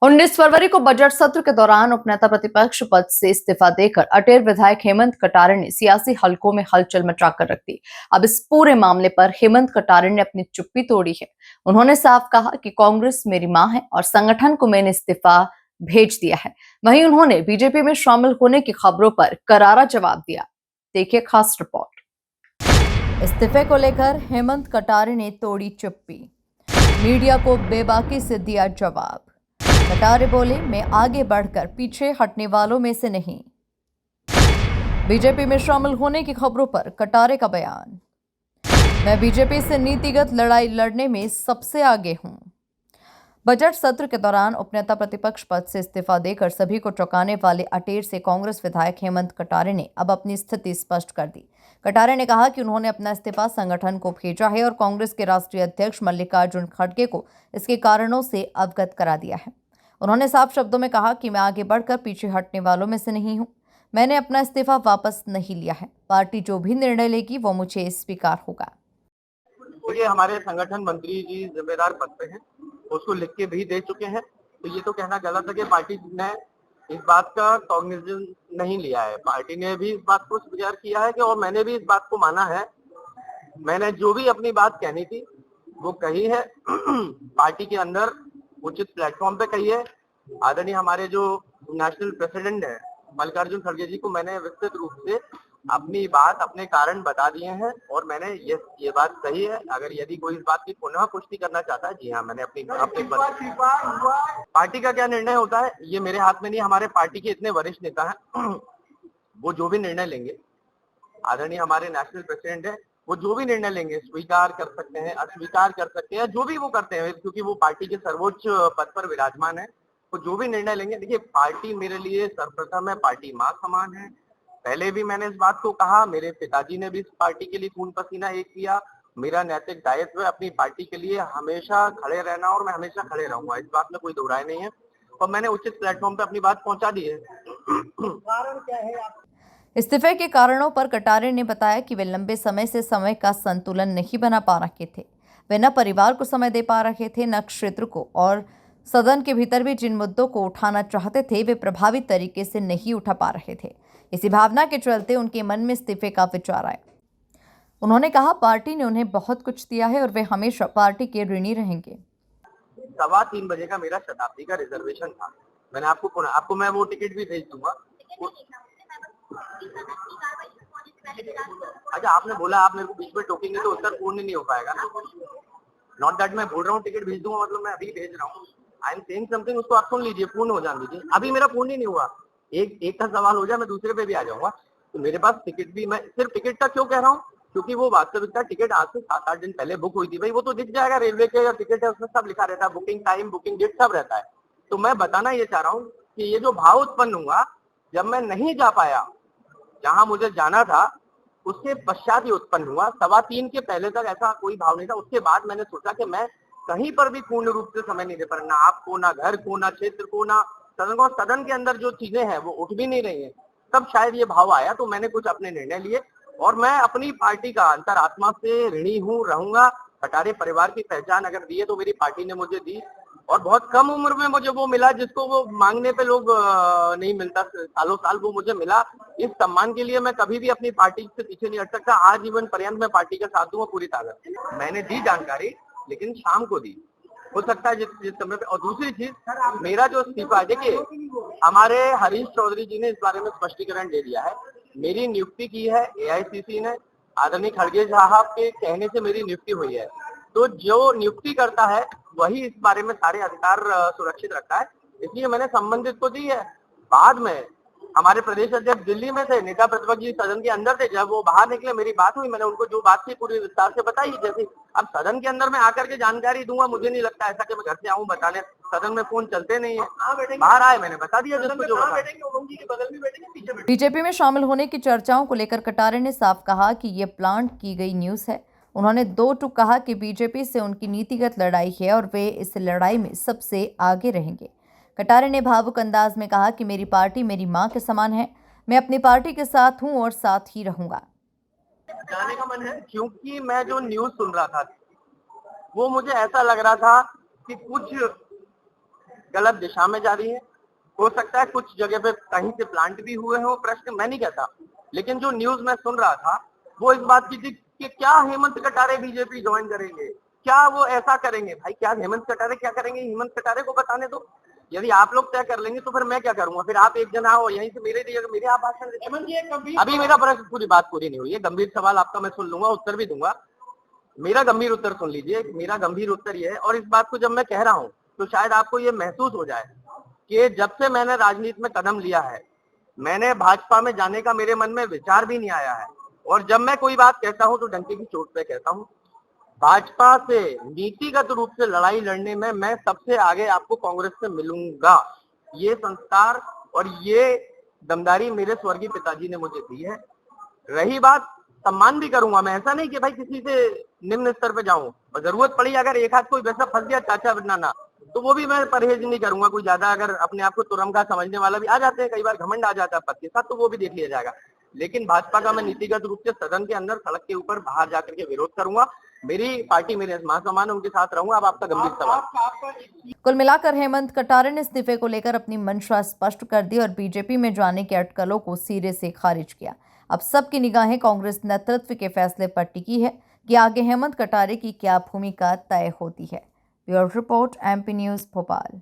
19 फरवरी को बजट सत्र के दौरान उपनेता प्रतिपक्ष पद से इस्तीफा देकर अटेर विधायक हेमंत कटारे ने सियासी हलकों में हलचल मचाकर रख दी। अब इस पूरे मामले पर हेमंत कटारे ने अपनी चुप्पी तोड़ी है। उन्होंने साफ कहा कि कांग्रेस मेरी मां है और संगठन को मैंने इस्तीफा भेज दिया है। वहीं उन्होंने बीजेपी में शामिल होने की खबरों पर करारा जवाब दिया। देखिए खास रिपोर्ट। इस्तीफे को लेकर हेमंत कटारे ने तोड़ी चुप्पी, मीडिया को बेबाकी से दिया जवाब। कटारे बोले, मैं आगे बढ़कर पीछे हटने वालों में से नहीं। बीजेपी में शामिल होने की खबरों पर कटारे का बयान, मैं बीजेपी से नीतिगत लड़ाई लड़ने में सबसे आगे हूं। बजट सत्र के दौरान उपनेता प्रतिपक्ष पद से इस्तीफा देकर सभी को चौंकाने वाले अटेर से कांग्रेस विधायक हेमंत कटारे ने अब अपनी स्थिति स्पष्ट कर दी। कटारे ने कहा कि उन्होंने अपना इस्तीफा संगठन को भेजा है और कांग्रेस के राष्ट्रीय अध्यक्ष मल्लिकार्जुन खड़गे को इसके कारणों से अवगत करा दिया है। उन्होंने साफ शब्दों में कहा कि मैं आगे बढ़कर पीछे हटने वालों में से नहीं हूं। मैंने अपना इस्तीफा वापस नहीं लिया है। पार्टी जो भी निर्णय लेगी वो मुझे स्वीकार होगा। ये हमारे संगठन मंत्री जी जिम्मेदार पद पे हैं, उसको लिख के भी दे चुके हैं। तो ये तो कहना गलत है कि पार्टी ने इस बात का कॉग्निजेंस नहीं लिया है। पार्टी ने भी इस बात को स्वीकार किया है कि और मैंने भी इस बात को माना है। मैंने जो भी अपनी बात कहनी थी वो कही है पार्टी के अंदर उचित प्लेटफॉर्म पे कही है। आदरणीय हमारे जो नेशनल प्रेसिडेंट है मल्लिकार्जुन खड़गे जी को मैंने विस्तृत रूप से अपनी बात अपने कारण बता दिए हैं और मैंने ये बात सही है। अगर यदि कोई इस बात की पुनः पुष्टि करना चाहता है, जी हाँ, मैंने अपनी पार्टी का क्या निर्णय होता है ये मेरे हाथ में नहीं। हमारे पार्टी के इतने वरिष्ठ नेता हैं वो जो भी निर्णय लेंगे, आदरणीय हमारे नेशनल प्रेसिडेंट है, वो जो भी निर्णय लेंगे स्वीकार कर सकते हैं, अस्वीकार कर सकते हैं, जो भी वो करते हैं क्योंकि वो पार्टी के सर्वोच्च पद पर विराजमान है। वो जो भी निर्णय लेंगे, देखिए पार्टी मेरे लिए सर्वप्रथम है, पार्टी मां समान है। पहले भी मैंने इस बात को कहा, मेरे पिताजी ने भी इस पार्टी के लिए खून पसीना एक किया। मेरा नैतिक दायित्व है अपनी पार्टी के लिए हमेशा खड़े रहना और मैं हमेशा खड़े रहूंगा, इस बात में कोई दो राय नहीं है और मैंने उचित प्लेटफॉर्म पे अपनी बात पहुंचा दी है। कारण क्या है इस्तीफे के कारणों पर कटारे ने बताया कि वे लंबे समय से समय का संतुलन नहीं बना पा रहे थे। वे न परिवार को समय दे पा रहे थे, न क्षेत्र को, और सदन के भीतर भी जिन मुद्दों को उठाना चाहते थे वे प्रभावी तरीके से नहीं उठा पा रहे थे। इसी भावना के चलते उनके मन में इस्तीफे का विचार आया। उन्होंने कहा, पार्टी ने उन्हें बहुत कुछ दिया है और वे हमेशा पार्टी के ऋणी रहेंगे। 3:15 बजे का मेरा शताब्दी का रिजर्वेशन था। मैंने आपको मैं वो टिकट भी भेज दूंगा। अच्छा, आपने बोला आप मेरे को बीच में टोकेंगे तो उत्तर पूर्ण नहीं हो पाएगा ना। नॉट दैट मैं बोल रहा हूँ टिकट भेज दूंगा मतलब मैं अभी भेज रहा हूँ। आई एम सेइंग समथिंग, उसको आप सुन लीजिए, पूर्ण हो जाने दीजिए। अभी मेरा पूर्ण ही नहीं हुआ, एक का सवाल हो जाए मैं दूसरे पे भी आ जाऊंगा। तो मेरे पास टिकट भी, मैं सिर्फ टिकट का क्यों कह रहा हूँ क्योंकि वो वास्तविकता टिकट आज से 7-8 दिन पहले बुक हुई थी भाई। वो तो दिख जाएगा, रेलवे के टिकट है उसमें सब लिखा रहता है, बुकिंग टाइम, बुकिंग डेट सब रहता है। तो मैं बताना ये चाह रहा हूँ कि ये जो भाव उत्पन्न हुआ जब मैं नहीं जा पाया जहां मुझे जाना था, उसके पश्चात ही उत्पन्न हुआ। 3:15 के पहले तक ऐसा कोई भाव नहीं था। उसके बाद मैंने सोचा कि मैं कहीं पर भी पूर्ण रूप से समय नहीं दे पा रहा, ना आपको, ना घर को, ना क्षेत्र को, ना सदन को। सदन के अंदर जो चीजें हैं वो उठ भी नहीं रही है, तब शायद ये भाव आया। तो मैंने कुछ अपने निर्णय लिए और मैं अपनी पार्टी का अंतरात्मा से ऋणी हूँ, रहूंगा। कटारे परिवार की पहचान अगर दी है तो मेरी पार्टी ने मुझे दी और बहुत कम उम्र में मुझे वो मिला जिसको वो मांगने पे लोग नहीं मिलता, सालों साल वो मुझे मिला। इस सम्मान के लिए मैं कभी भी अपनी पार्टी से पीछे नहीं हट सकता। आजीवन पर्यंत मैं पार्टी का साथ दूंगा पूरी ताकत। मैंने दी जानकारी लेकिन शाम को दी, हो सकता है जिस समय पे। और दूसरी चीज, मेरा जो इस्तीफा है, देखिए हमारे हरीश चौधरी जी ने इस बारे में स्पष्टीकरण दे दिया है। मेरी नियुक्ति की है एआईसीसी ने, आदरणीय खड़गे साहब के कहने से मेरी नियुक्ति हुई है। तो जो नियुक्ति करता है वही इस बारे में सारे अधिकार सुरक्षित रखता है, इसलिए मैंने संबंधित को दी है। बाद में हमारे प्रदेश अध्यक्ष दिल्ली में थे, नेता प्रतिपक्ष जी सदन के अंदर थे, जब वो बाहर निकले मेरी बात हुई, मैंने उनको जो बात की पूरी विस्तार से बताई। जैसे अब सदन के अंदर मैं आकर के जानकारी दूंगा, मुझे नहीं लगता ऐसा कि मैं घर से आऊं बताने। सदन में फोन चलते नहीं है, बाहर आए मैंने बता दिया जिसको जो बता। बीजेपी में शामिल होने की चर्चाओं को लेकर कटारे ने साफ कहा कि ये प्लांट की गई न्यूज है। उन्होंने दो टूक कहा कि बीजेपी से उनकी नीतिगत लड़ाई है और वे इस लड़ाई में सबसे आगे रहेंगे। कटारे ने भावुक अंदाज में कहा कि मेरी पार्टी मेरी मां के समान है, मैं अपनी पार्टी के साथ हूं और साथ ही रहूंगा। जाने का मन है क्योंकि मैं जो न्यूज सुन रहा था वो मुझे ऐसा लग रहा था कि कुछ गलत दिशा में जा रही है। हो सकता है कुछ जगह पे कहीं से प्लांट भी हुए हो प्रश्न, मैं नहीं कहता, लेकिन जो न्यूज मैं सुन रहा था वो इस बात की थी कि क्या हेमंत कटारे बीजेपी ज्वाइन करेंगे, क्या वो ऐसा करेंगे। भाई क्या हेमंत कटारे क्या करेंगे, हेमंत कटारे को बताने दो। यदि आप लोग तय कर लेंगे तो फिर मैं क्या करूंगा, फिर आप एक जन आओ यहीं से मेरे आप भाषण देते। अभी मेरा प्रश्न पूरी बात पूरी नहीं हुई है, गंभीर सवाल आपका मैं सुन लूंगा, उत्तर भी दूंगा। मेरा गंभीर उत्तर सुन लीजिए। मेरा गंभीर उत्तर ये है, और इस बात को जब मैं कह रहा हूं तो शायद आपको ये महसूस हो जाए कि जब से मैंने राजनीति में कदम लिया है, मैंने भाजपा में जाने का मेरे मन में विचार भी नहीं आया है। और जब मैं कोई बात कहता हूं तो डंके की चोट पे कहता हूं। भाजपा से नीतिगत रूप से लड़ाई लड़ने में मैं सबसे आगे आपको कांग्रेस से मिलूंगा। ये संस्कार और ये दमदारी मेरे स्वर्गीय पिताजी ने मुझे दी है। रही बात, सम्मान भी करूंगा मैं, ऐसा नहीं कि भाई किसी से निम्न स्तर पे जाऊं, और जरूरत पड़ी अगर एक हाथ कोई वैसा फंस गया चाचा बनाना, तो वो भी मैं परहेज नहीं करूंगा। कोई ज्यादा अगर अपने आप को तुरमका समझने वाला भी आ जाते हैं, कई बार घमंड आ जाता है पद के साथ, तो वो भी देख लिया जाएगा। लेकिन भाजपा का मैं नीतिगत रूप से सदन के अंदर, सड़क के ऊपर, बाहर जाकर के विरोध करूंगा। मेरी पार्टी मेरे महासमान है, उनके साथ रहूंगा। अब आपका गंभीर सवाल। कुल मिलाकर हेमंत कटारे ने इस्तीफे को लेकर अपनी मंशा स्पष्ट कर दी और बीजेपी में जाने की अटकलों को सिरे से खारिज किया। अब सबकी निगाहें कांग्रेस नेतृत्व के फैसले पर टिकी है कि आगे हेमंत कटारे की क्या भूमिका तय होती है। Bureau report, MP news, Bhopal.